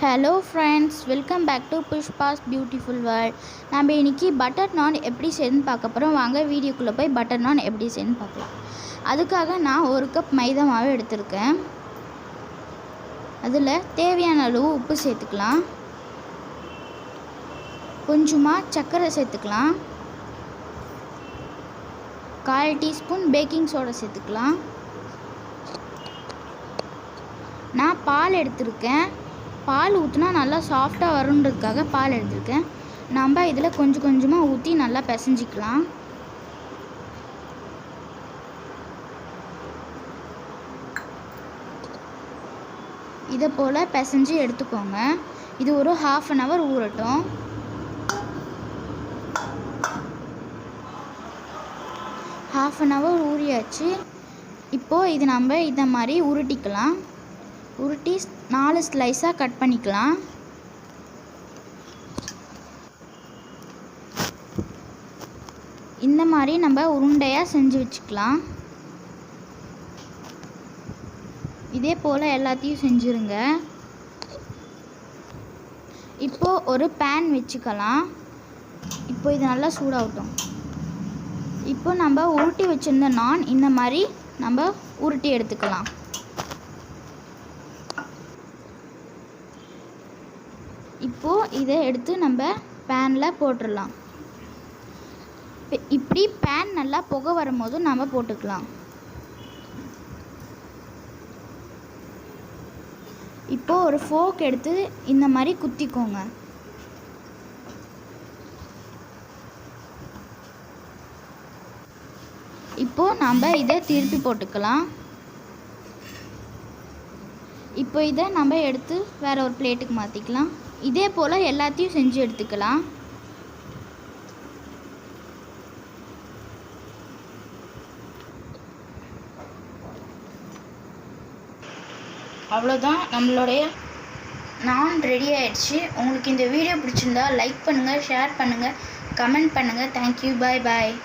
Hello friends, welcome back to Pushpa's beautiful world. நம்ம இன்றைக்கி butter நான் எப்படி செய்யணும்னு பார்க்க போகிறோம். வாங்க வீடியோக்குள்ளே போய் பட்டர் நான் எப்படி செய்யணும்னு பார்க்கலாம். அதுக்காக நான் 1 கப் மைதா மாவு எடுத்திருக்கேன். அதில் தேவையான அளவு உப்பு சேர்த்துக்கலாம். கொஞ்சமாக சர்க்கரை சேர்த்துக்கலாம். 1/4 டீஸ்பூன் பேக்கிங் சோடா சேர்த்துக்கலாம். நான் பால் எடுத்திருக்கேன். பால் ஊற்றினா நல்லா சாஃப்டாக வருன்றதுக்காக பால் எடுத்திருக்கேன். நம்ம இதில் கொஞ்சம் கொஞ்சமாக ஊற்றி நல்லா பிசைஞ்சிக்கலாம். இதை போல் பிசைஞ்சு எடுத்துக்கோங்க. இது ஒரு 1/2 அன் ஹவர் ஊறட்டும். 1/2 அன் ஹவர் ஊறியாச்சு. இப்போது இது நம்ம இதை மாதிரி உருட்டிக்கலாம். உருட்டி 4 ஸ்லைஸாக கட் பண்ணிக்கலாம். இந்த மாதிரி நம்ம உருண்டையாக செஞ்சு வச்சுக்கலாம். இதே போல் எல்லாத்தையும் செஞ்சுருங்க. இப்போது ஒரு பேன் வச்சுக்கலாம். இப்போ இது நல்லா சூடாகட்டும். இப்போ நம்ம உருட்டி வச்சுருந்த நான் இந்த மாதிரி நம்ம உருட்டி எடுத்துக்கலாம். இப்போது இதை எடுத்து நம்ம பேனில் போட்டுடலாம். இப்படி பேன் நல்லா புகை வரும்போது நம்ம போட்டுக்கலாம். இப்போது ஒரு ஃபோர்க் எடுத்து இந்த மாதிரி குத்திக்கோங்க. இப்போது நம்ம இதை திருப்பி போட்டுக்கலாம். இப்போ இதை நம்ம எடுத்து வேறு ஒரு பிளேட்டுக்கு மாற்றிக்கலாம். இதே போல் எல்லாத்தையும் செஞ்சு எடுத்துக்கலாம். அவ்வளோதான், நம்மளுடைய நான் ரெடி ஆயிடுச்சு. உங்களுக்கு இந்த வீடியோ பிடிச்சிருந்தா லைக் பண்ணுங்கள், ஷேர் பண்ணுங்கள், கமெண்ட் பண்ணுங்கள். தேங்க்யூ, பாய் பாய்.